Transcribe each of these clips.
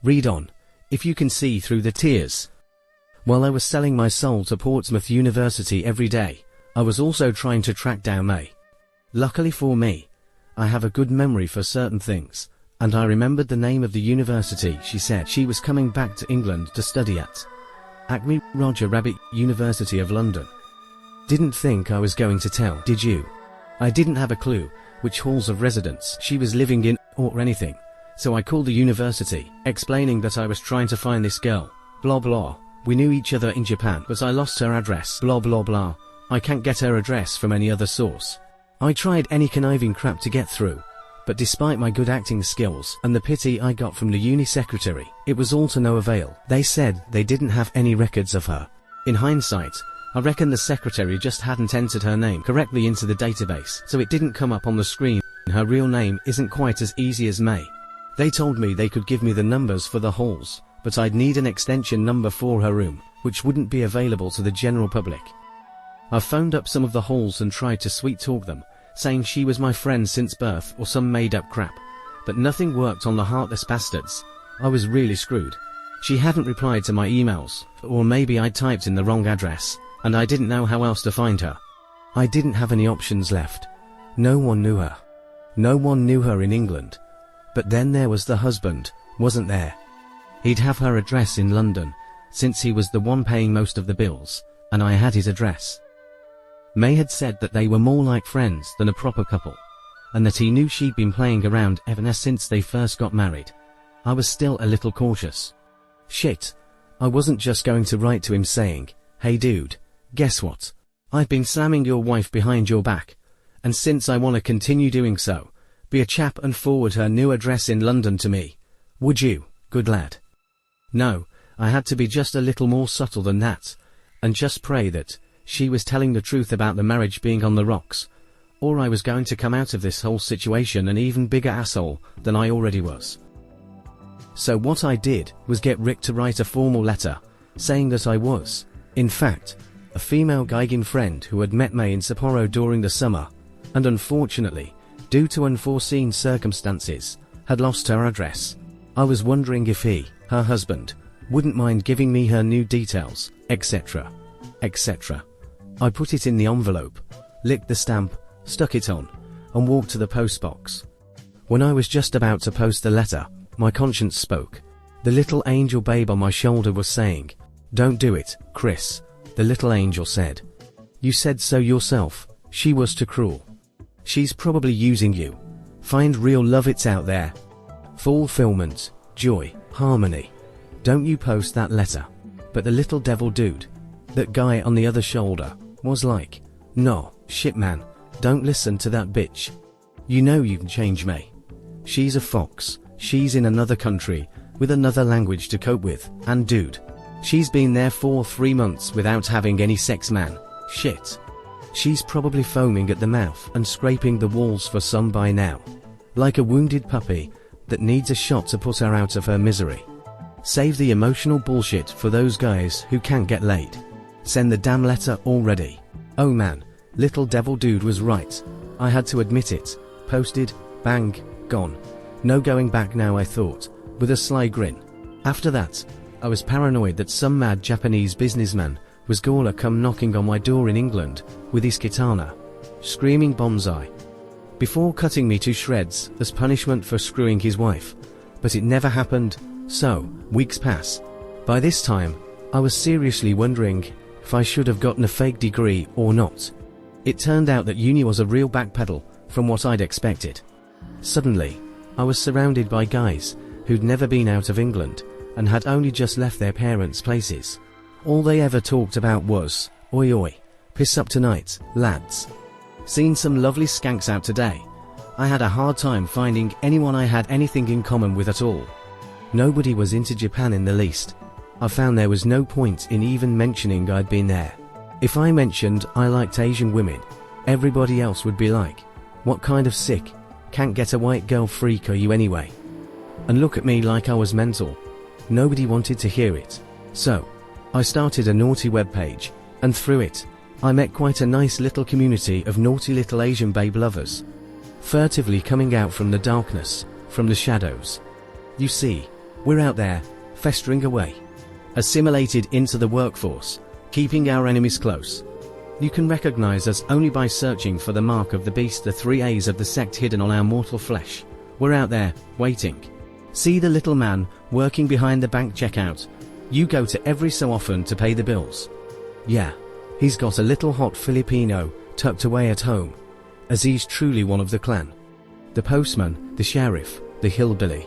Read on, if you can see through the tears. While I was selling my soul to Portsmouth University every day, I was also trying to track down May. Luckily for me, I have a good memory for certain things, and I remembered the name of the university. She said she was coming back to England to study at Acme Roger Rabbit University of London. Didn't think I was going to tell, did you? I didn't have a clue which halls of residence she was living in or anything, so I called the university, explaining that I was trying to find this girl, blah blah. We knew each other in Japan, but I lost her address, blah blah blah. I can't get her address from any other source. I tried any conniving crap to get through, but despite my good acting skills and the pity I got from the uni secretary, it was all to no avail. They said they didn't have any records of her. In hindsight, I reckon the secretary just hadn't entered her name correctly into the database, so it didn't come up on the screen. Her real name isn't quite as easy as May. They told me they could give me the numbers for the halls, but I'd need an extension number for her room, which wouldn't be available to the general public. I phoned up some of the halls and tried to sweet talk them, saying she was my friend since birth or some made up crap, but nothing worked on the heartless bastards. I was really screwed. She hadn't replied to my emails, or maybe I typed in the wrong address, and I didn't know how else to find her. I didn't have any options left. No one knew her. No one knew her in England. But then there was the husband, wasn't there? He'd have her address in London, since he was the one paying most of the bills, and I had his address. May had said that they were more like friends than a proper couple, and that he knew she'd been playing around ever since they first got married. I was still a little cautious. Shit, I wasn't just going to write to him saying, "Hey dude, guess what? I've been slamming your wife behind your back, and since I want to continue doing so, be a chap and forward her new address in London to me. Would you, good lad?" No, I had to be just a little more subtle than that, and just pray that she was telling the truth about the marriage being on the rocks, or I was going to come out of this whole situation an even bigger asshole than I already was. So what I did was get Rick to write a formal letter, saying that I was, in fact, a female Geigen friend who had met May in Sapporo during the summer, and unfortunately, due to unforeseen circumstances, had lost her address. I was wondering if he, her husband, wouldn't mind giving me her new details, etc. etc. I put it in the envelope, licked the stamp, stuck it on, and walked to the postbox. When I was just about to post the letter, my conscience spoke. The little angel babe on my shoulder was saying, "Don't do it, Chris," the little angel said. "You said so yourself, she was too cruel. She's probably using you. Find real love, it's out there. Fulfillment, joy, harmony. Don't you post that letter." But the little devil dude, that guy on the other shoulder, was like, "No, shit man, don't listen to that bitch. You know you can change May. She's a fox, she's in another country, with another language to cope with, and dude, she's been there for 3 months without having any sex, man. Shit. She's probably foaming at the mouth and scraping the walls for some by now. Like a wounded puppy that needs a shot to put her out of her misery. Save the emotional bullshit for those guys who can't get laid. Send the damn letter already." Oh man, little devil dude was right. I had to admit it. Posted, bang, gone. No going back now, I thought, with a sly grin. After that, I was paranoid that some mad Japanese businessman was gonna come knocking on my door in England with his katana, screaming bonsai, before cutting me to shreds as punishment for screwing his wife. But it never happened, so weeks pass. By this time, I was seriously wondering if I should have gotten a fake degree or not. It turned out that uni was a real backpedal from what I'd expected. Suddenly, I was surrounded by guys who'd never been out of England and had only just left their parents' places. All they ever talked about was, "Oi oi, piss up tonight, lads. Seen some lovely skanks out today." I had a hard time finding anyone I had anything in common with at all. Nobody was into Japan in the least. I found there was no point in even mentioning I'd been there. If I mentioned I liked Asian women, everybody else would be like, "What kind of sick, can't get a white girl freak are you anyway?" And look at me like I was mental. Nobody wanted to hear it. So, I started a naughty webpage, and through it, I met quite a nice little community of naughty little Asian babe lovers, furtively coming out from the darkness, from the shadows. You see, We're out there, festering away. Assimilated into the workforce, keeping our enemies close. You can recognize us only by searching for the mark of the beast, the 3 A's of the sect hidden on our mortal flesh. We're out there, waiting. See the little man, working behind the bank checkout. You go to every so often to pay the bills. Yeah, he's got a little hot Filipino, tucked away at home. As he's truly one of the clan. The postman, the sheriff, the hillbilly.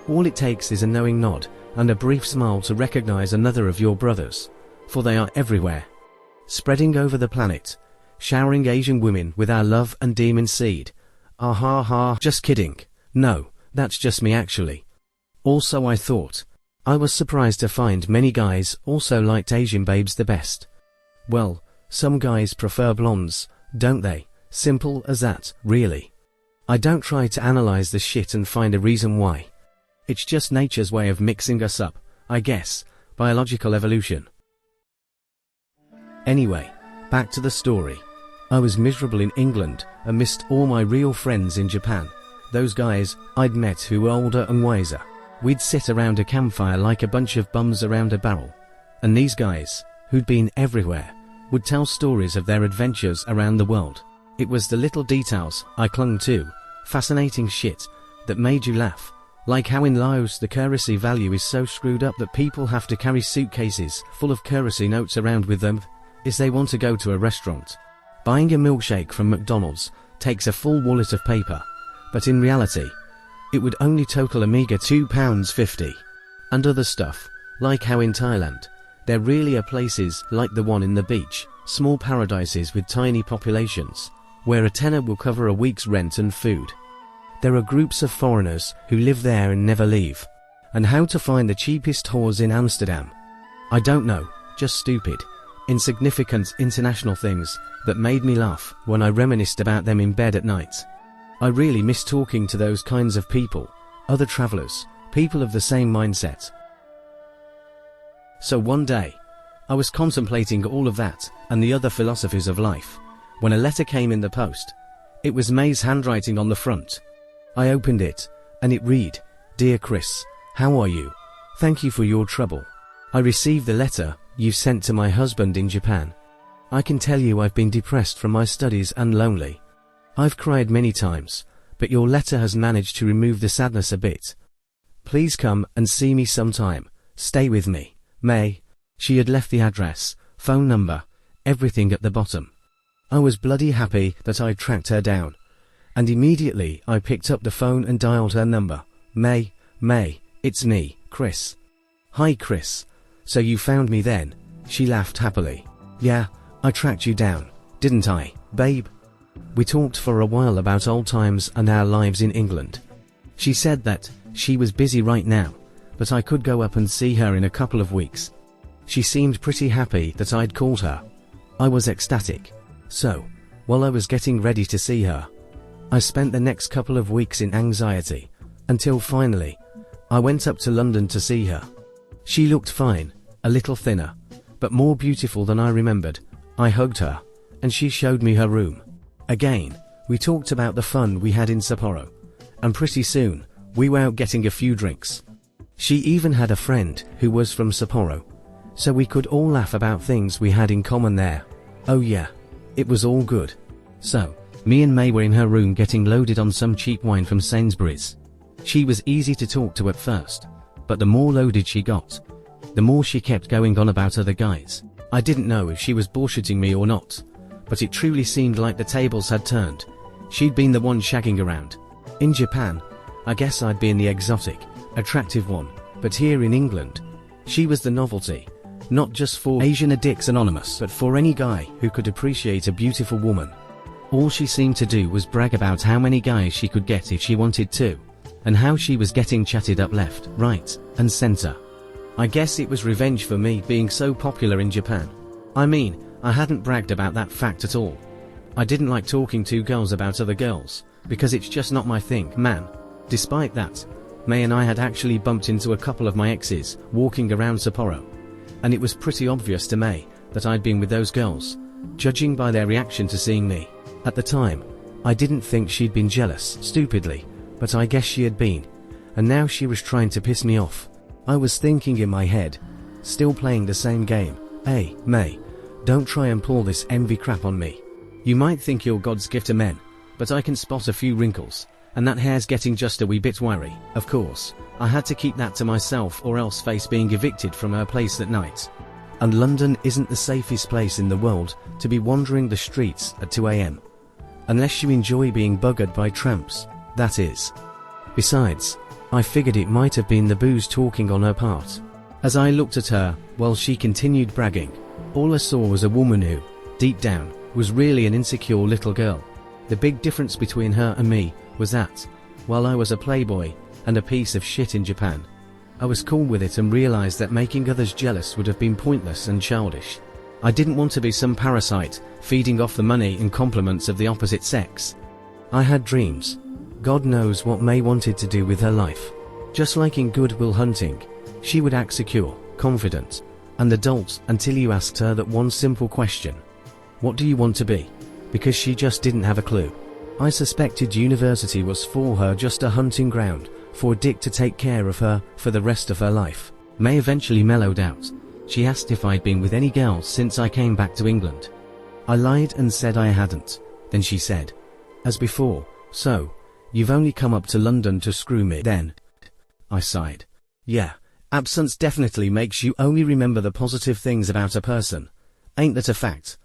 All it takes is a knowing nod, and a brief smile to recognize another of your brothers. For they are everywhere. Spreading over the planet. Showering Asian women with our love and demon seed. Ah ha ha, just kidding. No, that's just me actually. Also I thought. I was surprised to find many guys also liked Asian babes the best. Well, some guys prefer blondes, don't they? Simple as that, really. I don't try to analyze the shit and find a reason why. It's just nature's way of mixing us up, I guess. Biological evolution. Anyway, back to the story. I was miserable in England and missed all my real friends in Japan. Those guys I'd met who were older and wiser. We'd sit around a campfire like a bunch of bums around a barrel. And these guys, who'd been everywhere, would tell stories of their adventures around the world. It was the little details I clung to, fascinating shit, that made you laugh. Like how in Laos the currency value is so screwed up that people have to carry suitcases full of currency notes around with them if they want to go to a restaurant. Buying a milkshake from McDonald's takes a full wallet of paper, but in reality, it would only total a meager £2.50. And other stuff, like how in Thailand, there really are places like the one in the beach, small paradises with tiny populations, where a tenner will cover a week's rent and food. There are groups of foreigners who live there and never leave. And how to find the cheapest whores in Amsterdam. I don't know, just stupid, insignificant international things that made me laugh when I reminisced about them in bed at night. I really miss talking to those kinds of people, other travelers, people of the same mindset. So one day, I was contemplating all of that and the other philosophies of life, when a letter came in the post. It was May's handwriting on the front. I opened it, and it read, "Dear Chris, how are you? Thank you for your trouble. I received the letter you sent to my husband in Japan. I can tell you I've been depressed from my studies and lonely. I've cried many times, but your letter has managed to remove the sadness a bit. Please come and see me sometime. Stay with me, May." She had left the address, phone number, everything at the bottom. I was bloody happy that I'd tracked her down. And immediately I picked up the phone and dialed her number. May, it's me, Chris." "Hi Chris. So you found me then?" She laughed happily. "Yeah, I tracked you down, didn't I, babe?" We talked for a while about old times and our lives in England. She said that she was busy right now, but I could go up and see her in a couple of weeks. She seemed pretty happy that I'd called her. I was ecstatic. So, while I was getting ready to see her, I spent the next couple of weeks in anxiety, until finally, I went up to London to see her. She looked fine, a little thinner, but more beautiful than I remembered. I hugged her, and she showed me her room. Again, we talked about the fun we had in Sapporo, and pretty soon, we were out getting a few drinks. She even had a friend who was from Sapporo, so we could all laugh about things we had in common there. Oh yeah, it was all good. So, me and May were in her room getting loaded on some cheap wine from Sainsbury's. She was easy to talk to at first, but the more loaded she got, the more she kept going on about other guys. I didn't know if she was bullshitting me or not, but it truly seemed like the tables had turned. She'd been the one shagging around. In Japan, I guess I'd been the exotic, attractive one, but here in England, she was the novelty, not just for Asian Addicts Anonymous, but for any guy who could appreciate a beautiful woman. All she seemed to do was brag about how many guys she could get if she wanted to, and how she was getting chatted up left, right, and center. I guess it was revenge for me being so popular in Japan. I mean, I hadn't bragged about that fact at all. I didn't like talking to girls about other girls, because it's just not my thing, man. Despite that, May and I had actually bumped into a couple of my exes walking around Sapporo, and it was pretty obvious to May that I'd been with those girls, judging by their reaction to seeing me. At the time, I didn't think she'd been jealous, stupidly, but I guess she had been, and now she was trying to piss me off. I was thinking in my head, still playing the same game, "Hey, May, don't try and pull this envy crap on me. You might think you're God's gift to men, but I can spot a few wrinkles, and that hair's getting just a wee bit wiry." Of course, I had to keep that to myself or else face being evicted from her place that night. And London isn't the safest place in the world to be wandering the streets at 2 AM. Unless you enjoy being buggered by tramps, that is. Besides, I figured it might have been the booze talking on her part. As I looked at her, while she continued bragging, all I saw was a woman who, deep down, was really an insecure little girl. The big difference between her and me was that, while I was a playboy and a piece of shit in Japan, I was cool with it and realized that making others jealous would have been pointless and childish. I didn't want to be some parasite, feeding off the money and compliments of the opposite sex. I had dreams. God knows what May wanted to do with her life. Just like in Good Will Hunting, she would act secure, confident, and adult until you asked her that one simple question. What do you want to be? Because she just didn't have a clue. I suspected university was for her just a hunting ground, for Dick to take care of her for the rest of her life. May eventually mellowed out. She asked if I'd been with any girls since I came back to England. I lied and said I hadn't. Then she said, as before, "So, you've only come up to London to screw me then?" I sighed. Yeah, absence definitely makes you only remember the positive things about a person. Ain't that a fact?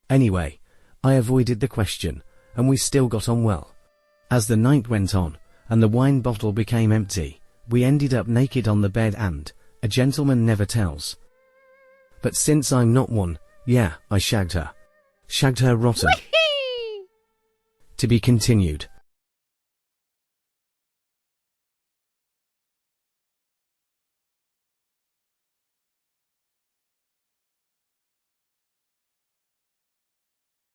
Anyway, I avoided the question, and we still got on well. As the night went on, and the wine bottle became empty, we ended up naked on the bed and, a gentleman never tells. But since I'm not one, yeah, I shagged her. Shagged her rotten. To be continued.